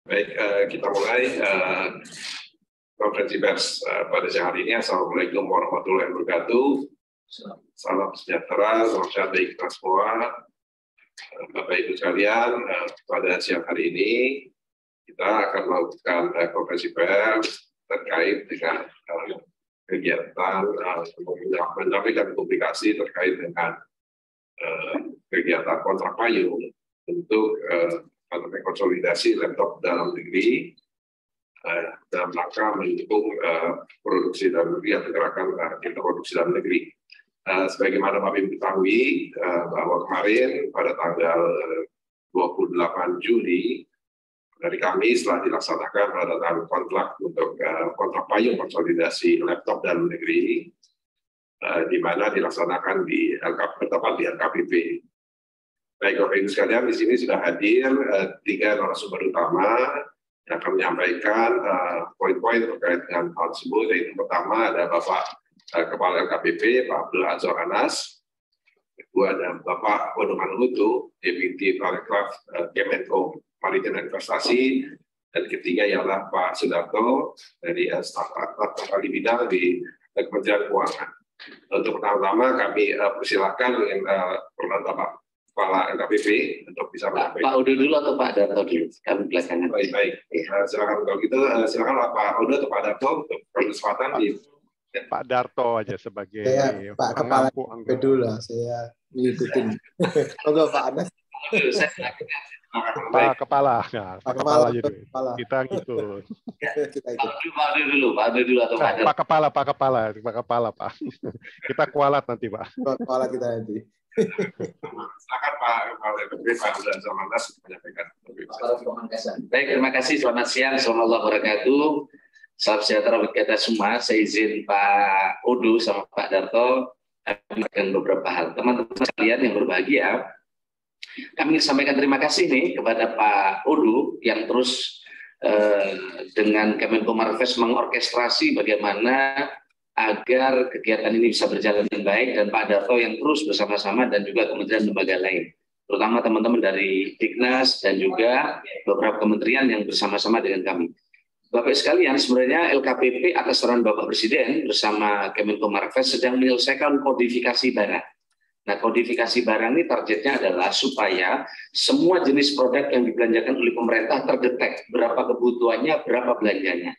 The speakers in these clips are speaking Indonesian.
Baik, kita mulai konferensi pers pada siang hari ini. Assalamualaikum warahmatullahi wabarakatuh. Salam sejahtera, salam sehat bagi kita semua. Bapak Ibu sekalian, pada siang hari ini kita akan melakukan konferensi pers terkait dengan kegiatan menyampaikan publikasi terkait dengan kegiatan kontrak payung untuk konsolidasi laptop dalam negeri dalam rangka mendukung produksi dalam negeri atau gerakan produksi dalam negeri. Sebagaimana Bapak Ibu ketahui bahwa kemarin pada tanggal 28 Juli dari kami setelah dilaksanakan pada tanggal kontrak untuk kontrak payung konsolidasi laptop dalam negeri, di mana dilaksanakan di bertempat di LKPP. Baik, Bapak Ibu sekalian, di sini sudah hadir 3 narasumber utama yang akan menyampaikan poin-poin terkait dengan hal tersebut. Yaitu pertama ada Bapak Kepala LKPP, Pak Abdul Azhar Anas. Kedua ada Bapak Odo Manhutu, Deputi Parekraf Kemenko Maritim dan Investasi. Dan ketiga ialah Pak Sudarto dari staf ahli bidang di Kementerian Keuangan. Untuk pertama-tama kami persilahkan Bapak Kepala LKPP untuk bisa menyampaikan. Pak Odo dulu atau Pak Darto dulu? Kami belakangan. Baik. Silakan kalau gitu, silakan Pak Odo atau Pak Darto untuk kesempatan di. Pak Darto aja sebagai Pak Kepala LKPP dulu, saya mengikuti. Oke Pak Anas. Pak Kepala, nah, Pak Kepala aja dulu. Kita ngikut. Kita ikut. Pak Odo dulu atau Pak Darto? Pak Kepala, Pak. Kita kualat nanti, Pak. Kepala kita nanti. Silakan Pak Kepala LKPP, Pak Abdul Azhar Anas menyampaikan. Baik, terima kasih. Selamat siang. Assalamualaikum warahmatullahi wabarakatuh. Salam sejahtera bagi kita semua. Saya izin Pak Odo sama Pak Darto memberikan beberapa hal. Teman-teman sekalian yang berbahagia, kami sampaikan terima kasih nih kepada Pak Odo yang terus dengan Kemenko Marves mengorkestrasi bagaimana agar kegiatan ini bisa berjalan dengan baik, dan Pak Darto yang terus bersama-sama dan juga kementerian lembaga lain, terutama teman-teman dari Dignas dan juga beberapa kementerian yang bersama-sama dengan kami. Bapak sekalian, sebenarnya LKPP atas saran Bapak Presiden bersama Kemenko Marves sedang menyelesaikan kodifikasi barang. Nah, kodifikasi barang ini targetnya adalah supaya semua jenis produk yang dibelanjakan oleh pemerintah terdetek, berapa kebutuhannya, berapa belanjanya.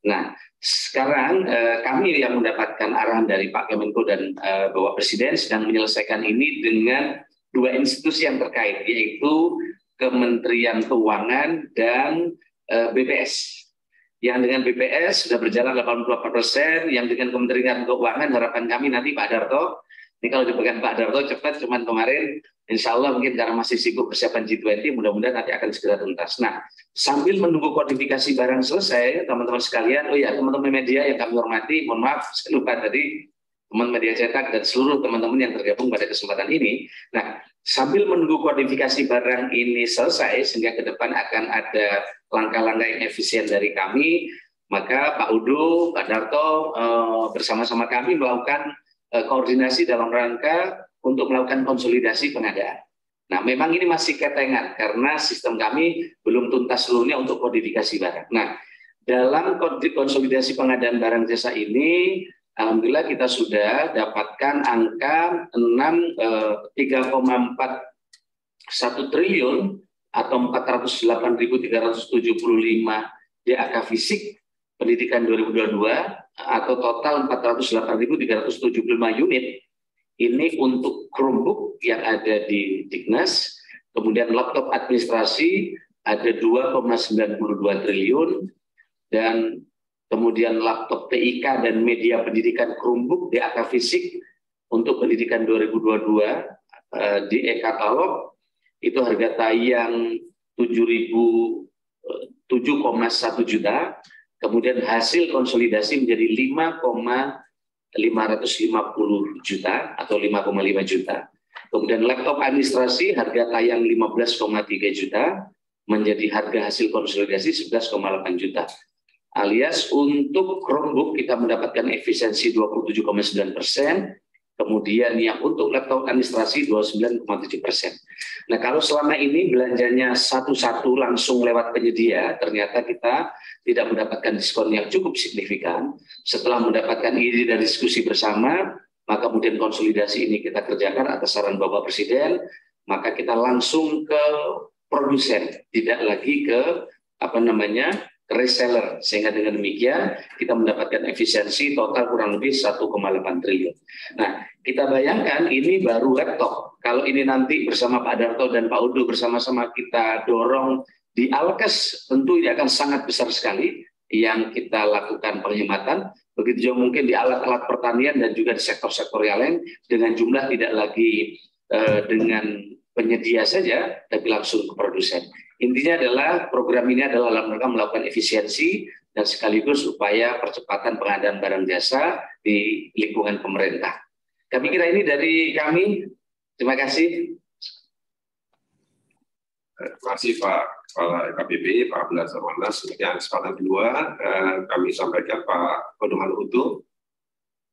Nah, sekarang kami yang mendapatkan arahan dari Pak Kemenko dan Bapak Presiden sedang menyelesaikan ini dengan 2 institusi yang terkait, yaitu Kementerian Keuangan dan BPS. Yang dengan BPS sudah berjalan 84%, yang dengan Kementerian Keuangan harapan kami nanti Pak Darto, ini kalau dipegang Pak Darto cepat, cuman kemarin insya Allah mungkin karena masih sibuk persiapan G20, mudah-mudahan nanti akan segera tuntas. Nah, sambil menunggu kodifikasi barang selesai, teman-teman sekalian, oh ya teman-teman media yang kami hormati, mohon maaf, saya lupa tadi, teman media cetak dan seluruh teman-teman yang tergabung pada kesempatan ini. Nah, sambil menunggu kodifikasi barang ini selesai, sehingga ke depan akan ada langkah-langkah yang efisien dari kami, maka Pak Udo, Pak Darto bersama-sama kami melakukan koordinasi dalam rangka untuk melakukan konsolidasi pengadaan. Nah, memang ini masih ketengan karena sistem kami belum tuntas seluruhnya untuk kodifikasi barang. Nah, dalam konsolidasi pengadaan barang jasa ini, alhamdulillah kita sudah dapatkan angka 3,41 triliun atau 408.375 DAK fisik pendidikan 2022 atau total 408.375 unit. Ini untuk Chromebook yang ada di Dignas, kemudian laptop administrasi ada 2,92 triliun, dan kemudian laptop TIK dan media pendidikan Chromebook DAK fisik untuk pendidikan 2022 di e-katalog itu harga tayang 7,1 juta, kemudian hasil konsolidasi menjadi 5,550 juta atau 5,5 juta. Kemudian laptop administrasi harga tayang 15,3 juta menjadi harga hasil konsolidasi 11,8 juta. Alias untuk Chromebook kita mendapatkan efisiensi 27,9%, Kemudian yang untuk laptop administrasi 29,7%. Nah, kalau selama ini belanjanya satu-satu langsung lewat penyedia, ternyata kita tidak mendapatkan diskon yang cukup signifikan. Setelah mendapatkan ide dari diskusi bersama, maka kemudian konsolidasi ini kita kerjakan atas saran Bapak Presiden, maka kita langsung ke produsen, tidak lagi ke reseller, sehingga dengan demikian kita mendapatkan efisiensi total kurang lebih 1,8 triliun. Nah, kita bayangkan ini baru laptop. Kalau ini nanti bersama Pak Darto dan Pak Udo bersama-sama kita dorong di Alkes, tentu ini akan sangat besar sekali yang kita lakukan penghematan. Begitu juga mungkin di alat-alat pertanian dan juga di sektor-sektor yang lain dengan jumlah tidak lagi dengan penyedia saja, tapi langsung ke produsen. Intinya adalah program ini adalah dalam rangka melakukan efisiensi dan sekaligus upaya percepatan pengadaan barang jasa di lingkungan pemerintah. Kami kira ini dari kami. Terima kasih. Terima kasih Pak Kepala LKPP, Pak Abdullah Sarwanas. Yang kesempatan kedua kami sampaikan Pak Kodoman Utuh,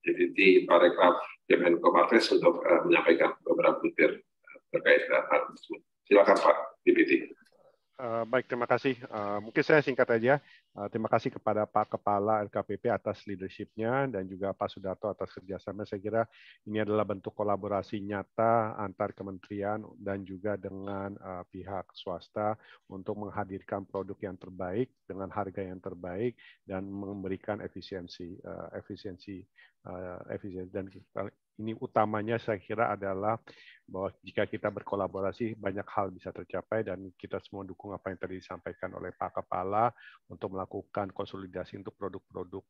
Deputi Parekraf Kemenko Marves untuk menyampaikan beberapa butir terkait hal tersebut. Silakan Pak Deputi. Baik, terima kasih. Mungkin saya singkat aja. Terima kasih kepada Pak Kepala LKPP atas leadership-nya dan juga Pak Sudarto atas kerjasama. Saya kira ini adalah bentuk kolaborasi nyata antar kementerian dan juga dengan pihak swasta untuk menghadirkan produk yang terbaik dengan harga yang terbaik dan memberikan efisiensi. Dan ini utamanya saya kira adalah bahwa jika kita berkolaborasi banyak hal bisa tercapai dan kita semua dukung apa yang tadi disampaikan oleh Pak Kepala untuk melakukan konsolidasi untuk produk-produk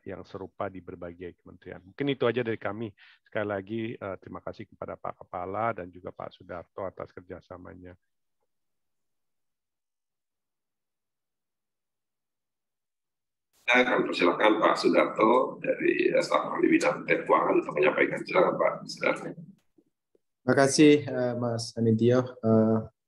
yang serupa di berbagai kementerian. Mungkin itu aja dari kami. Sekali lagi terima kasih kepada Pak Kepala dan juga Pak Sudarto atas kerjasamanya. Saya akan persilakan Pak Sudarto dari staf ahli bidang keuangan untuk menyampaikan. Silakan Pak Sudarto. Terima kasih Mas Anindyo,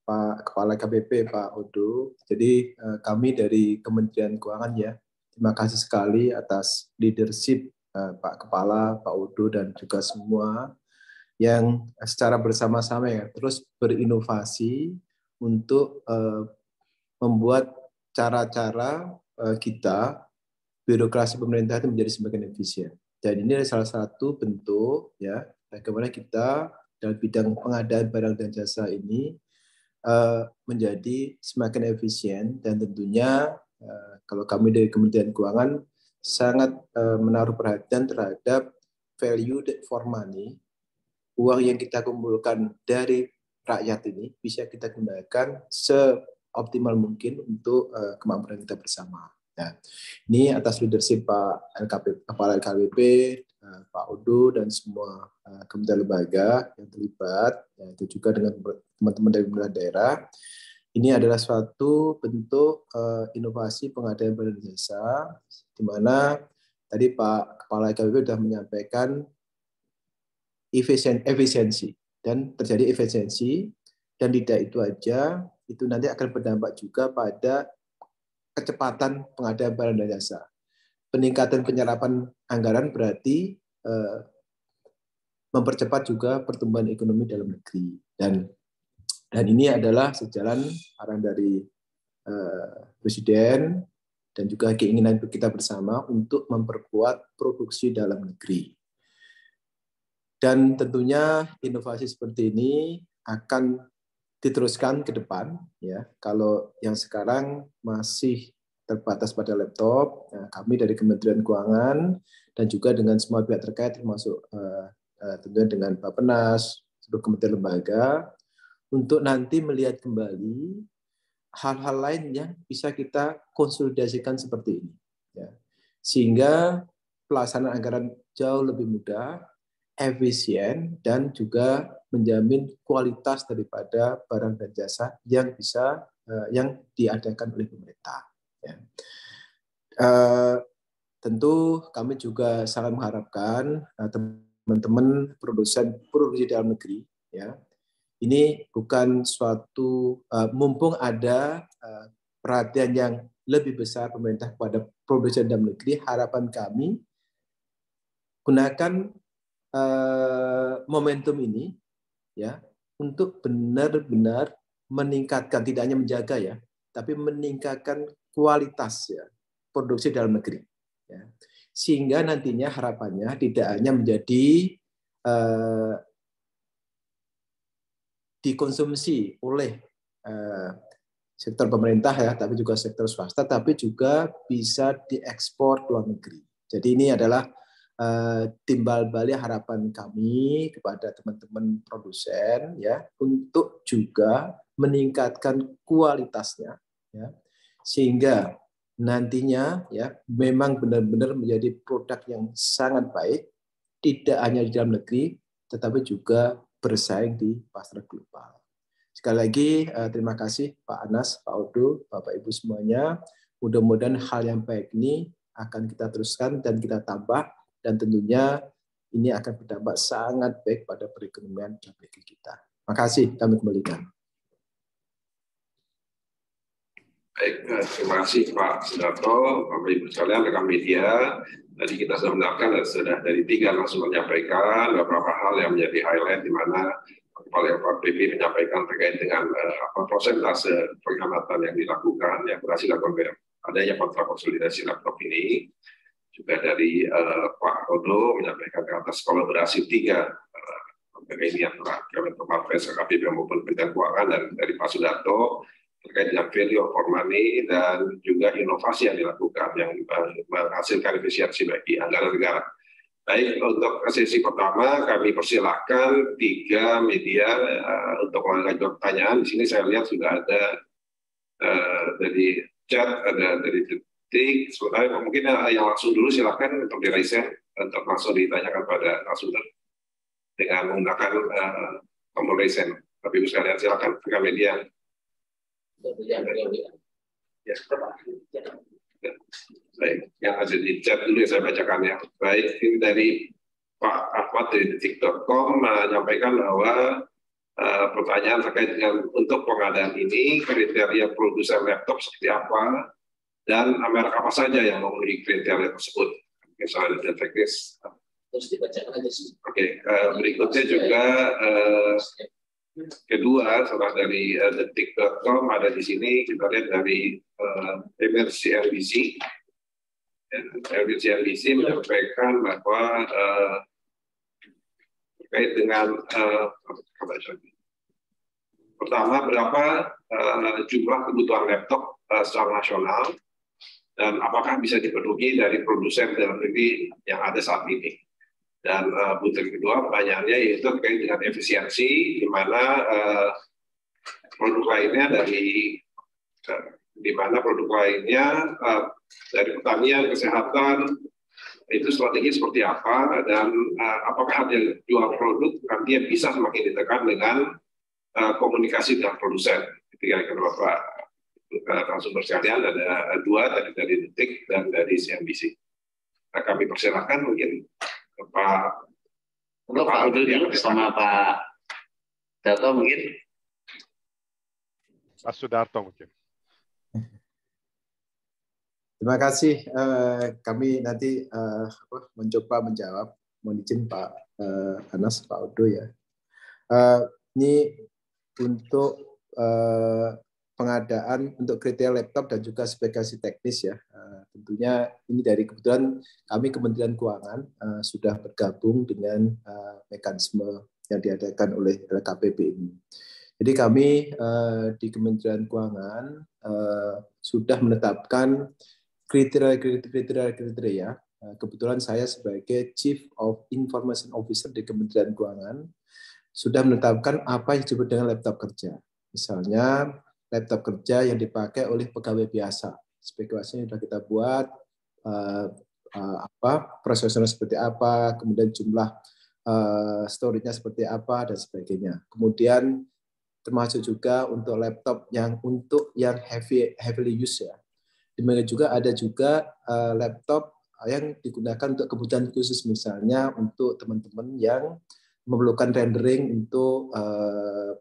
Pak Kepala KBP, Pak Udo. Jadi kami dari Kementerian Keuangan ya, terima kasih sekali atas leadership Pak Kepala, Pak Udo dan juga semua yang secara bersama-sama ya terus berinovasi untuk membuat cara-cara kita birokrasi pemerintah itu menjadi semakin efisien. Dan ini adalah salah satu bentuk ya bagaimana kita dalam bidang pengadaan barang dan jasa ini menjadi semakin efisien dan tentunya kalau kami dari Kementerian Keuangan sangat menaruh perhatian terhadap value for money, uang yang kita kumpulkan dari rakyat ini bisa kita gunakan seoptimal mungkin untuk kemampuan kita bersama. Nah, ini atas leadership Pak Kepala LKPP, Pak Udo dan semua kementerian lembaga yang terlibat, itu juga dengan teman-teman dari pemerintah daerah. Ini adalah suatu bentuk inovasi pengadaan barang dan jasa, di mana tadi Pak Kepala LKPP sudah menyampaikan efisiensi dan terjadi efisiensi dan tidak itu aja, itu nanti akan berdampak juga pada kecepatan pengadaan barang dan jasa. Peningkatan penyerapan anggaran berarti mempercepat juga pertumbuhan ekonomi dalam negeri. Dan ini adalah sejalan arahan dari Presiden dan juga keinginan kita bersama untuk memperkuat produksi dalam negeri. Dan tentunya inovasi seperti ini akan diteruskan ke depan ya. Kalau yang sekarang masih terbatas pada laptop, kami dari Kementerian Keuangan dan juga dengan semua pihak terkait termasuk tentunya dengan Bappenas, seluruh kementerian lembaga untuk nanti melihat kembali hal-hal lain yang bisa kita konsolidasikan seperti ini ya. Sehingga pelaksanaan anggaran jauh lebih mudah, efisien dan juga menjamin kualitas daripada barang dan jasa yang bisa yang diadakan oleh pemerintah. Ya. Tentu kami juga sangat mengharapkan teman-teman produksi dalam negeri, ya, ini bukan suatu mumpung ada perhatian yang lebih besar pemerintah kepada produksi dalam negeri, harapan kami gunakan momentum ini ya untuk benar-benar meningkatkan, tidak hanya menjaga ya, tapi meningkatkan kualitas ya produksi dalam negeri. Ya. Sehingga nantinya harapannya tidak hanya menjadi dikonsumsi oleh sektor pemerintah ya, tapi juga sektor swasta, tapi juga bisa diekspor ke luar negeri. Jadi ini adalah timbal balik harapan kami kepada teman-teman produsen ya untuk juga meningkatkan kualitasnya ya sehingga nantinya ya memang benar-benar menjadi produk yang sangat baik tidak hanya di dalam negeri tetapi juga bersaing di pasar global. Sekali lagi terima kasih Pak Anas, Pak Odo, Bapak Ibu semuanya. Mudah-mudahan hal yang baik ini akan kita teruskan dan kita tambah. Dan tentunya ini akan berdampak sangat baik pada perekonomian dalam negeri kita. Terima kasih, kami kembalikan. Baik, terima kasih Pak Sudarto, Bapak Ibu sekalian, rekan media. Tadi kita sudah mendengarkan dan sudah dari 3 langsung menyampaikan beberapa hal yang menjadi highlight di mana Kepala LKPP menyampaikan terkait dengan prosentase pengamatan yang dilakukan, yang berhasil dilakukan adanya kontrak konsolidasi laptop ini. Juga dari Pak Odo menyampaikan ke atas kolaborasi 3 ini antara Kemenko Marves, KPP maupun Kementerian Keuangan, dan dari Pak Sudarto terkait dengan value for money dan juga inovasi yang dilakukan yang menghasilkan efisiensi bagi anggaran negara. Baik, untuk sesi pertama kami persilahkan 3 media untuk mengajukan pertanyaan. Di sini saya lihat sudah ada dari chat, ada dari sebenarnya mungkin yang langsung dulu silakan untuk di raise untuk langsung ditanyakan pada narasumber dengan menggunakan tombol raise hand. Tapi Ibu sekalian silakan rekan media. Ya. Baik, yang ada di chat dulu yang saya bacakan ya. Baik, ini dari Pak Ahmad dari detik.com menyampaikan bahwa pertanyaan terkait dengan untuk pengadaan ini kriteria produsen laptop seperti apa dan merek apa saja yang memenuhi kriteria tersebut. Misalnya ada teknis. Terus dibacakan aja sih. Oke, berikutnya juga kedua setelah dari detik.com ada di sini kita lihat dari CNBC. CNBC menyampaikan bahwa terkait dengan pertama berapa jumlah kebutuhan laptop secara nasional dan apakah bisa dipenuhi dari produsen dalam negeri yang ada saat ini. Dan butir kedua pertanyaannya yaitu terkait dengan efisiensi, di mana produk lainnya dari dari pertanian, kesehatan, itu strategi seperti apa, dan apakah harga jual produk nanti bisa semakin ditekan dengan komunikasi dengan produsen. Ketika Bapak langsung bersekalian ada 2 dari Detik dan dari CNBC. Nah, kami persilahkan mungkin Pak Odo sama Pak Dato mungkin. Pak Sudarto mungkin. Terima kasih. Kami nanti mencoba menjawab. Mohon izin Pak Anas, Pak Odo ya. Ini untuk pengadaan untuk kriteria laptop dan juga spesifikasi teknis ya. Tentunya ini dari kebetulan kami Kementerian Keuangan sudah bergabung dengan mekanisme yang diadakan oleh LKPP ini. Jadi kami di Kementerian Keuangan sudah menetapkan kriteria. Kebetulan saya sebagai Chief of Information Officer di Kementerian Keuangan sudah menetapkan apa yang disebut dengan laptop kerja. Misalnya laptop kerja yang dipakai oleh pegawai biasa. Spekulasinya sudah kita buat, prosesornya seperti apa, kemudian jumlah storage-nya seperti apa dan sebagainya. Kemudian termasuk juga untuk laptop yang heavily use ya. Dimana juga ada juga laptop yang digunakan untuk kebutuhan khusus, misalnya untuk teman-teman yang memerlukan rendering untuk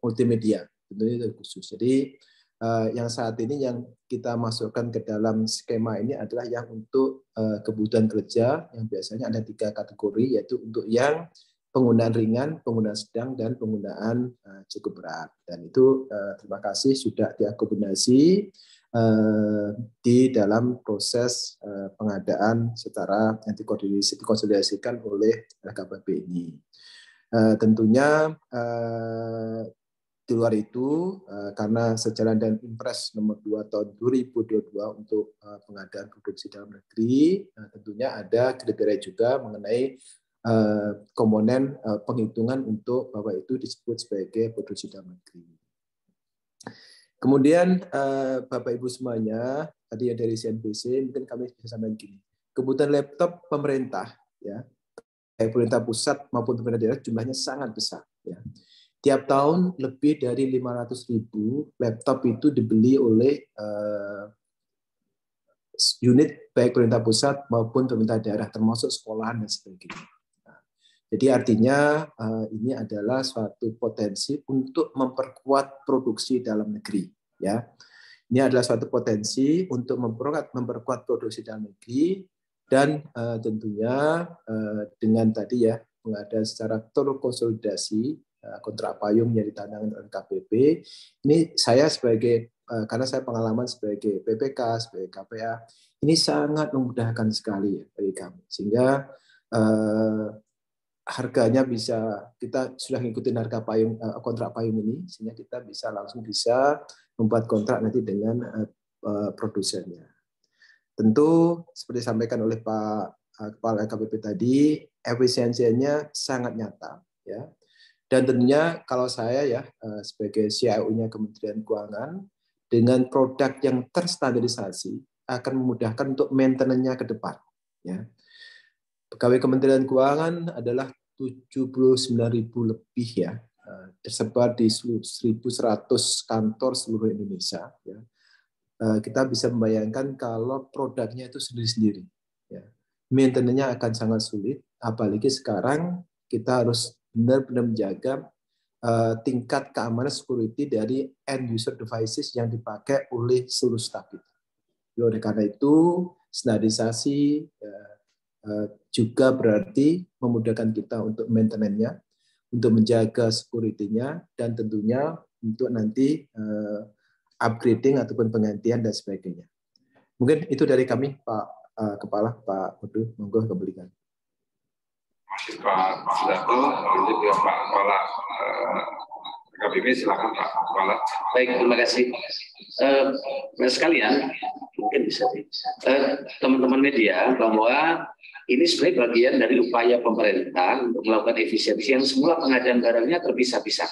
multimedia, tentunya itu khusus. Jadi yang saat ini yang kita masukkan ke dalam skema ini adalah yang untuk kebutuhan kerja yang biasanya ada 3 kategori, yaitu untuk yang penggunaan ringan, penggunaan sedang, dan penggunaan cukup berat. Dan itu terima kasih sudah diakomodasi di dalam proses pengadaan secara yang dikonsolidasikan oleh LKPP ini. Tentunya di luar itu, karena sejalan dengan Impres nomor 2 tahun 2022 untuk pengadaan produksi dalam negeri, tentunya ada kriteria juga mengenai komponen penghitungan untuk bahwa itu disebut sebagai produksi dalam negeri. Kemudian Bapak Ibu semuanya, tadi ya dari CNBC, mungkin kami bisa sampaikan gini. Kebutuhan laptop pemerintah, ya, baik pemerintah pusat maupun pemerintah daerah jumlahnya sangat besar. Ya. Tiap tahun lebih dari 500.000 laptop itu dibeli oleh unit baik pemerintah pusat maupun pemerintah daerah, termasuk sekolahan dan sebagainya. Jadi artinya ini adalah suatu potensi untuk memperkuat produksi dalam negeri. Ya, ini adalah suatu potensi untuk memperkuat produksi dalam negeri dan tentunya dengan tadi ya pengadaan secara terkonsolidasi kontrak payung yang ditandangkan oleh KPP. Ini saya sebagai karena saya pengalaman sebagai PPK, sebagai KPA, ini sangat memudahkan sekali ya bagi kami sehingga harganya bisa kita sudah ngikutin harga payung kontrak payung ini sehingga kita bisa langsung membuat kontrak nanti dengan produsennya. Tentu seperti disampaikan oleh Pak Kepala KPP tadi, efisiensinya sangat nyata ya. Dan tentunya kalau saya ya sebagai CIO-nya Kementerian Keuangan dengan produk yang terstandarisasi akan memudahkan untuk maintenance-nya ke depan ya. Pegawai Kementerian Keuangan adalah 79.000 lebih ya, tersebar di 1.100 kantor seluruh Indonesia. Ya. Kita bisa membayangkan kalau produknya itu sendiri-sendiri. Ya. Maintenance-nya akan sangat sulit, apalagi sekarang kita harus benar-benar menjaga tingkat keamanan security dari end user devices yang dipakai oleh seluruh staf kita. Oleh karena itu, standarisasi juga berarti memudahkan kita untuk maintenance-nya, untuk menjaga security-nya, dan tentunya untuk nanti upgrading ataupun penggantian dan sebagainya. Mungkin itu dari kami, Pak Kepala, Pak Udu, monggo kembalikan. Pak Sudarto, lanjut ya Pak Kepala KPP, silakan Pak Kepala. Baik, terima kasih. Sekalian, mungkin bisa teman-teman media bahwa ini sebenarnya bagian dari upaya pemerintah untuk melakukan efisiensi yang semula pengadaan barangnya terpisah-pisah.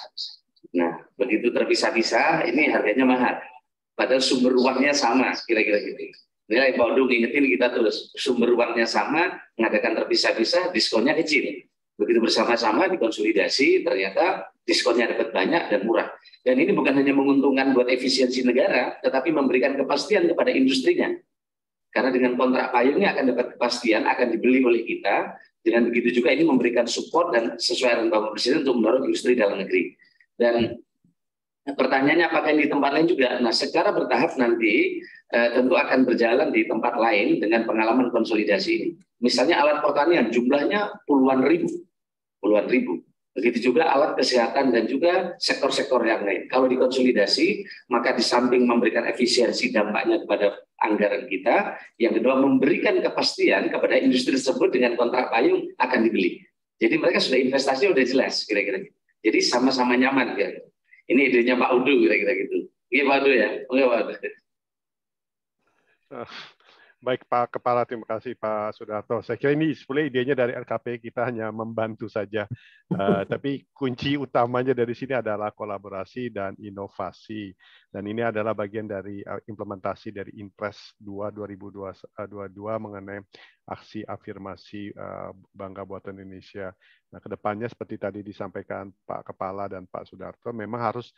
Nah, begitu terpisah-pisah, ini harganya mahal. Padahal sumber uangnya sama, kira-kira gitu. Ini Pak Udu ngingetin kita terus, sumber uangnya sama, mengadakan terpisah-pisah, diskonnya kecil. Begitu bersama-sama dikonsolidasi, ternyata diskonnya dapat banyak dan murah. Dan ini bukan hanya menguntungkan buat efisiensi negara, tetapi memberikan kepastian kepada industrinya. Karena dengan kontrak payungnya akan dapat kepastian, akan dibeli oleh kita. Dengan begitu juga ini memberikan support dan sesuai dengan Bapak Presiden untuk mendorong industri dalam negeri. Dan pertanyaannya apakah di tempat lain juga? Nah, secara bertahap nanti tentu akan berjalan di tempat lain dengan pengalaman konsolidasi ini. Misalnya alat pertanian jumlahnya puluhan ribu. Begitu juga alat kesehatan dan juga sektor-sektor yang lain. Kalau dikonsolidasi, maka di samping memberikan efisiensi dampaknya kepada anggaran kita, yang kedua memberikan kepastian kepada industri tersebut dengan kontrak payung akan dibeli. Jadi mereka sudah investasi sudah jelas kira-kira. Jadi sama-sama nyaman kira-kira. Ini idenya Pak Udu kira-kira gitu. Iya Pak Udu ya. Oke Pak Udu. Baik Pak Kepala, terima kasih Pak Sudarto. Saya kira ini sebenarnya idenya dari LKP, kita hanya membantu saja. Tapi kunci utamanya dari sini adalah kolaborasi dan inovasi. Dan ini adalah bagian dari implementasi dari Impres 2 2022 mengenai aksi afirmasi Bangga Buatan Indonesia. Nah, kedepannya seperti tadi disampaikan Pak Kepala dan Pak Sudarto, memang harus,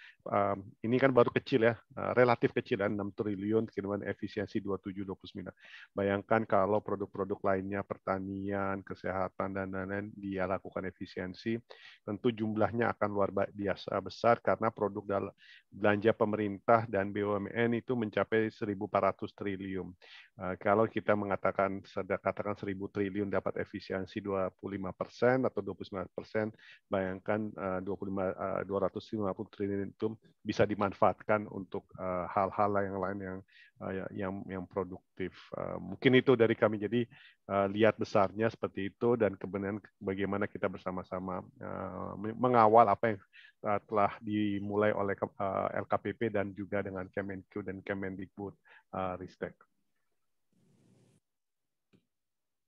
ini kan baru kecil ya, relatif kecil ya, 6 triliun, kemudian efisiensi 27-29. Bayangkan kalau produk-produk lainnya, pertanian, kesehatan, dan lain-lain, dia lakukan efisiensi, tentu jumlahnya akan luar biasa besar karena produk dalam belanja pemerintah dan BUMN itu mencapai 1.400 triliun. Kalau kita mengatakan 1.000 triliun dapat efisiensi 25% atau 29%, 29%, bayangkan 250 triliun itu bisa dimanfaatkan untuk hal-hal yang lain yang produktif. Mungkin itu dari kami. Jadi lihat besarnya seperti itu, dan kemudian bagaimana kita bersama-sama mengawal apa yang telah dimulai oleh LKPP dan juga dengan Kemenq dan Kemendikbud Ristek.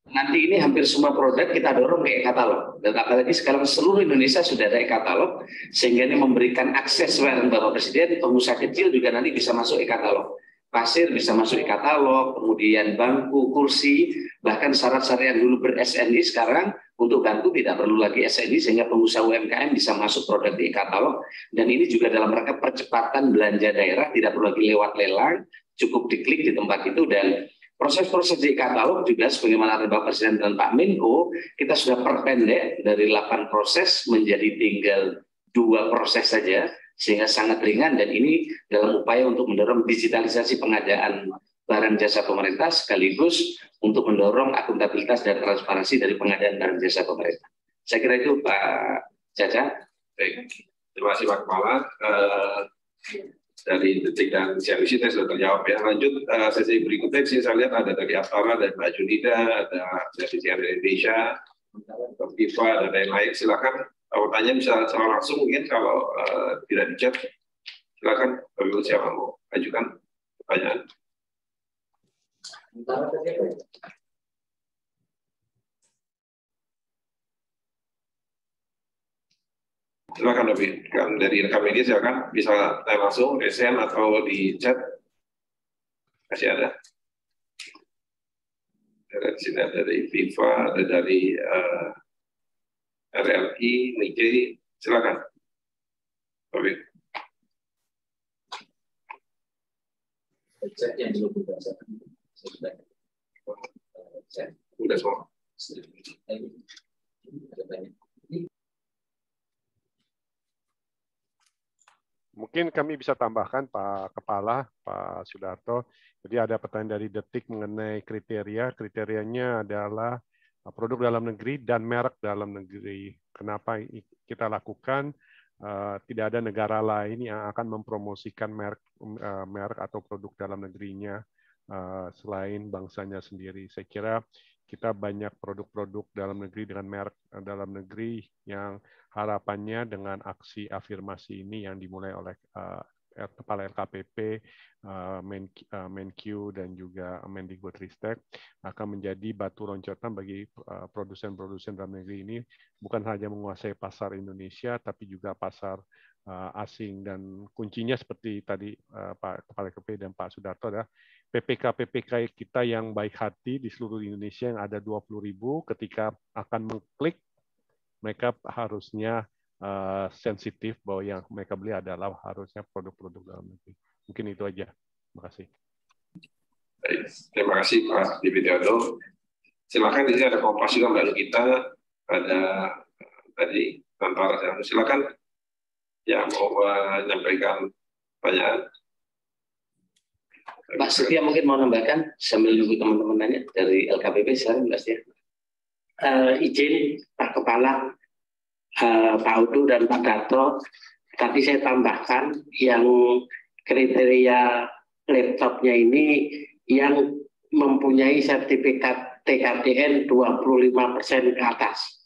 Nanti ini hampir semua produk kita dorong ke e-katalog, dan apalagi sekarang seluruh Indonesia sudah ada e-katalog, sehingga ini memberikan akses bareng Bapak Presiden. Pengusaha kecil juga nanti bisa masuk e-katalog, pasir bisa masuk e-katalog, kemudian bangku, kursi, bahkan syarat-syarat yang dulu ber-SNI sekarang untuk bangku tidak perlu lagi SNI, sehingga pengusaha UMKM bisa masuk produk di e-katalog. Dan ini juga dalam rangka percepatan belanja daerah, tidak perlu lagi lewat lelang, cukup diklik di tempat itu. Dan proses-proses di katalog juga sebagaimana Bapak Presiden dan Pak Menko, kita sudah perpendek dari 8 proses menjadi tinggal 2 proses saja, sehingga sangat ringan. Dan ini dalam upaya untuk mendorong digitalisasi pengadaan barang jasa pemerintah, sekaligus untuk mendorong akuntabilitas dan transparansi dari pengadaan barang jasa pemerintah. Saya kira itu Pak Caca. Baik, terima kasih Pak Kepala. Dari Detik dan CNBC sudah terjawab ya. Lanjut sesi berikutnya, saya lihat ada dari Aftara, dari Mbak Junida, ada dari CNBC Indonesia, Viva, dan lain-lain. Silakan pertanyaan bisa secara langsung, mungkin kalau tidak di chat, silakan bagi siapa mau ajukan pertanyaan. Silakan lebih dari rekam media, silakan bisa tanya langsung, SN atau di chat. Masih ada. Dari sini ada dari Viva, ada dari RLI, Nike, silakan. Lebih. Chat yang belum dibaca. Sudah semua. Mungkin kami bisa tambahkan Pak Kepala, Pak Sudarto. Jadi ada pertanyaan dari Detik mengenai kriteria. Kriterianya adalah produk dalam negeri dan merek dalam negeri. Kenapa kita lakukan? Tidak ada negara lain yang akan mempromosikan merek atau produk dalam negerinya selain bangsanya sendiri. Saya kira kita banyak produk-produk dalam negeri dengan merek dalam negeri yang harapannya dengan aksi afirmasi ini yang dimulai oleh Kepala LKPP, Menq dan juga Mendikbudristek akan menjadi batu loncatan bagi produsen-produsen dalam negeri ini, bukan hanya menguasai pasar Indonesia tapi juga pasar asing. Dan kuncinya seperti tadi Pak Kepala LKPP dan Pak Sudarto adalah PPK kita yang baik hati di seluruh Indonesia yang ada 20.000, ketika akan mengklik mereka harusnya sensitif bahwa yang mereka beli adalah harusnya produk-produk dalam negeri. Mungkin itu aja. Terima kasih. Baik, terima kasih Pak Widodo. Silakan, di sini ada Kompas juga Mbak Lukita, ada tadi Tantara. Silakan yang mau menyampaikan pertanyaan. Mbak Setia mungkin mau nambahkan sambil nunggu teman-teman nanya dari LKPP. Silakan Mbak Setia. Izin Pak Kepala, Pak Udu dan Pak Dato, tadi saya tambahkan yang kriteria laptopnya ini yang mempunyai sertifikat TKDN 25% ke atas.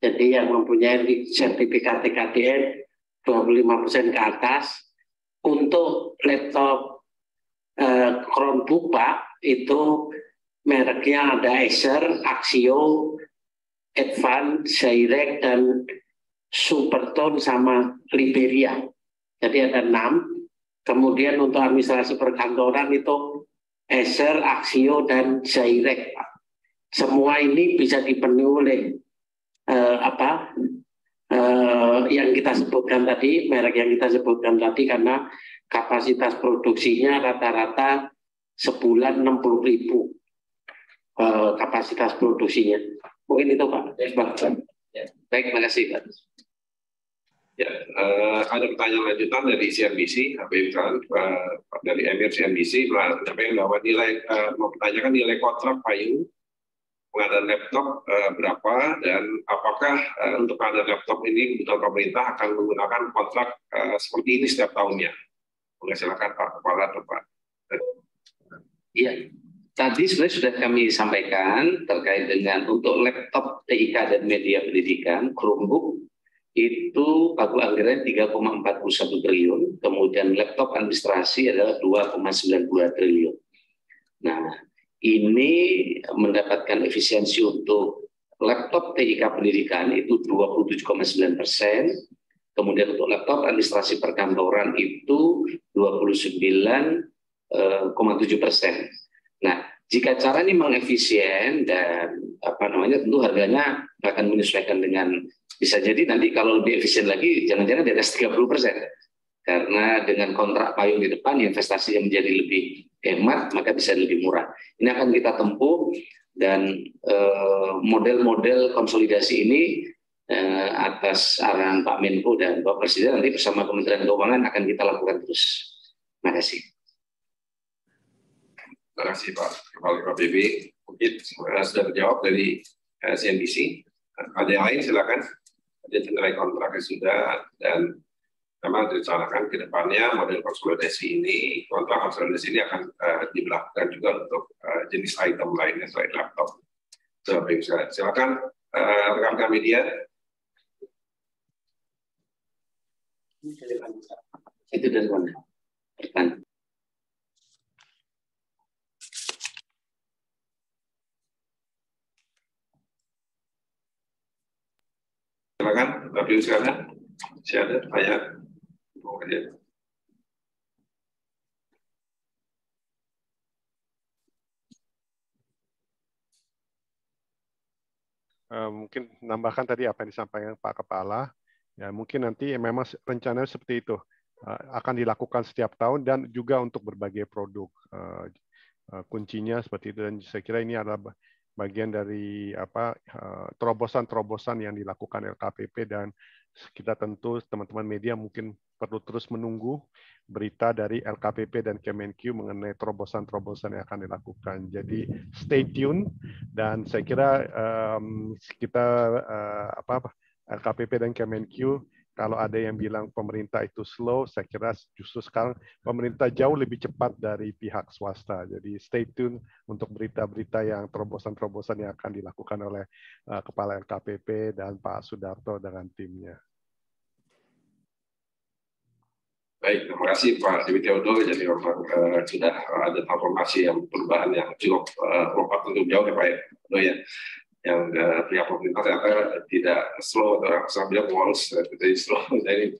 Jadi yang mempunyai sertifikat TKDN 25% ke atas. Untuk laptop Chromebook Pak, itu mereknya ada Acer, Axio, Advance, Zyrek, dan Supertone sama Liberia. Jadi ada 6. Kemudian untuk administrasi perkantoran itu Acer, Axio, dan Zyrek. Semua ini bisa dipenuhi oleh yang kita sebutkan tadi, merek yang kita sebutkan tadi, karena kapasitas produksinya rata-rata sebulan 60.000 kapasitas produksinya. Mungkin itu Pak. Baik, terima kasih Pak. Ya, ada pertanyaan lanjutan dari CNBC, dari Emir CNBC, menyampaikan bahwa mau pertanyakan nilai kontrak payung pengadaan laptop berapa, dan apakah untuk pengadaan laptop ini kebutuhan pemerintah akan menggunakan kontrak seperti ini setiap tahunnya? Silakan Pak Kepala atau Pak. Iya, tadi sebenarnya sudah kami sampaikan terkait dengan untuk laptop TIK dan media pendidikan, Chromebook, itu pagu anggaran 3,41 triliun, kemudian laptop administrasi adalah 2,92 triliun. Nah, ini mendapatkan efisiensi untuk laptop TIK pendidikan itu 27,9%, kemudian untuk laptop administrasi perkantoran itu 29,7%. Nah, jika cara ini mengefisien dan tentu harganya akan menyesuaikan dengan, bisa jadi nanti kalau lebih efisien lagi jangan-jangan di atas 30%, karena dengan kontrak payung di depan investasinya menjadi lebih hemat, maka bisa lebih murah. Ini akan kita tempuh, dan model-model konsolidasi ini atas arahan Pak Menko dan Pak Presiden nanti bersama Kementerian Keuangan akan kita lakukan terus. Terima kasih. Terima kasih Pak Kepala KPP. Mungkin sudah terjawab dari CNBC. Ada yang lain silakan. Ada tentang kontraknya sudah, dan memang direncanakan ke depannya model konsolidasi ini, kontrak konsolidasi ini akan diberlakukan juga untuk jenis item lainnya selain laptop. Silakan rekan-rekan media. Itu dari mana? Pertanyaan. Silakan, tapi silakan. Siapa tanya? Mungkin nambahkan tadi apa yang disampaikan Pak Kepala. Ya, mungkin nanti memang rencananya seperti itu, akan dilakukan setiap tahun dan juga untuk berbagai produk. Kuncinya seperti itu, dan saya kira ini adalah bagian dari terobosan-terobosan yang dilakukan LKPP, dan kita tentu teman-teman media mungkin perlu terus menunggu berita dari LKPP dan Kemenq mengenai terobosan-terobosan yang akan dilakukan. Jadi stay tune, dan saya kira kita LKPP dan Kemenq, kalau ada yang bilang pemerintah itu slow, saya kira justru sekarang pemerintah jauh lebih cepat dari pihak swasta. Jadi stay tune untuk berita-berita yang terobosan-terobosan yang akan dilakukan oleh Kepala LKPP dan Pak Sudarto dengan timnya. Baik, terima kasih Pak Dewi Theodor. Jadi memang sudah ada transformasi yang perubahan yang cukup lompat untuk jauh ya Pak ya. Yang pihak pemerintah ternyata tidak slow, atau sambil walls, jadi slow, jadi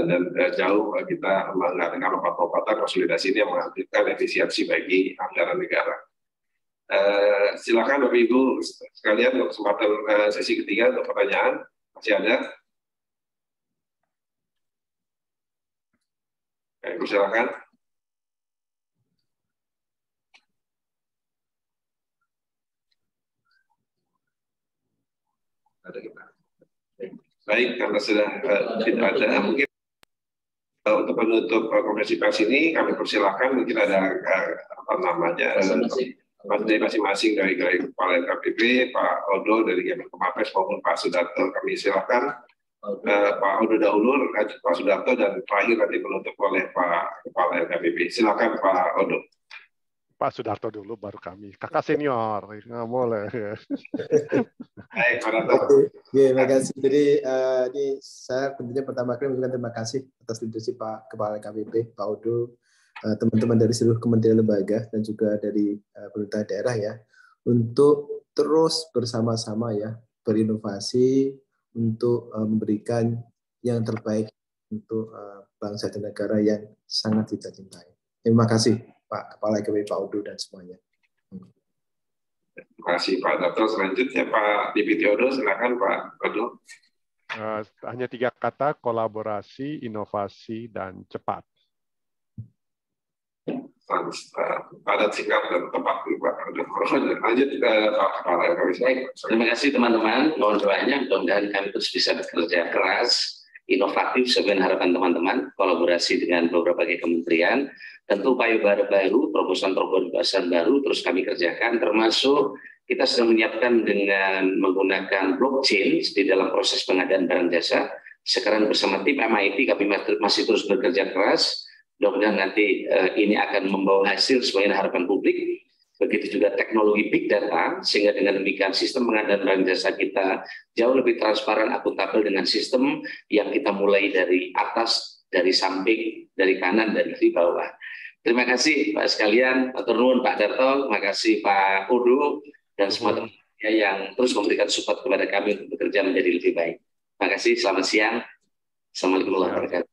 dan jauh kita mengadakan lompat-lompatan konsolidasi ini yang menghadirkan efisiensi bagi anggaran negara. Silakan Bapak Ibu sekalian untuk kesempatan sesi ketiga untuk pertanyaan. Masih ada? Ibu silakan. Baik, karena sudah tidak ada, mungkin untuk penutup konferensi pers ini kami persilakan, mungkin ada materi masing-masing dari Kepala LKPP, Pak Odo dari Kemenkomarves maupun Pak Sudarto. Kami silakan Pak Odo dahulu, Pak Sudarto, dan terakhir nanti penutup oleh Pak Kepala LKPP. Silakan Pak Odo. Pak Sudarto dulu, baru kami. Kakak senior, nggak boleh. Baik, Pak Sudarto. Terima kasih. Jadi ini saya tentunya pertama kali mengucapkan terima kasih atas leadership Pak Kepala KPP, Pak Odo, teman-teman dari seluruh kementerian lembaga dan juga dari pemerintah daerah ya, untuk terus bersama-sama ya berinovasi untuk memberikan yang terbaik untuk bangsa dan negara yang sangat kita cintai. Terima kasih Pak Kepala KPP, Pak Odo, dan semuanya. Terima kasih Pak Darto. Selanjutnya Pak Dewi Theodor, silakan Pak Odo. Hanya 3 kata: kolaborasi, inovasi, dan cepat. Padat, singkat, dan tepat Pak Odo. Lanjut Pak Kepala KPP. Terima kasih teman-teman. Mohon doanya, mudah-mudahan kami terus bisa bekerja keras, inovatif sesuai dengan harapan teman-teman, kolaborasi dengan beberapa kementerian. Tentu payung baru, terobosan baru terus kami kerjakan, termasuk kita sedang menyiapkan dengan menggunakan blockchain di dalam proses pengadaan barang jasa. Sekarang bersama tim MIT kami masih terus bekerja keras. Mudah-mudahan nanti ini akan membawa hasil sesuai harapan publik. Begitu juga teknologi big data, sehingga dengan demikian sistem pengadaan barang jasa kita jauh lebih transparan, akuntabel dengan sistem yang kita mulai dari atas, dari samping, dari kanan, dan dari bawah. Terima kasih Pak sekalian, Atur nuwun Pak Darto, terima kasih Pak Udo, dan semua teman yang terus memberikan support kepada kami untuk bekerja menjadi lebih baik. Terima kasih, selamat siang. Assalamualaikum warahmatullahi wabarakatuh.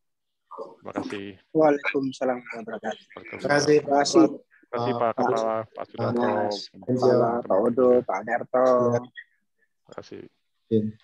Terima kasih. Waalaikumsalam warahmatullahi wabarakatuh. Terima kasih. Terima kasih. Terima kasih Pak Kepala, Pak Sudarto, Pak Kepala, Pak Udo, Pak Darto. Terima kasih.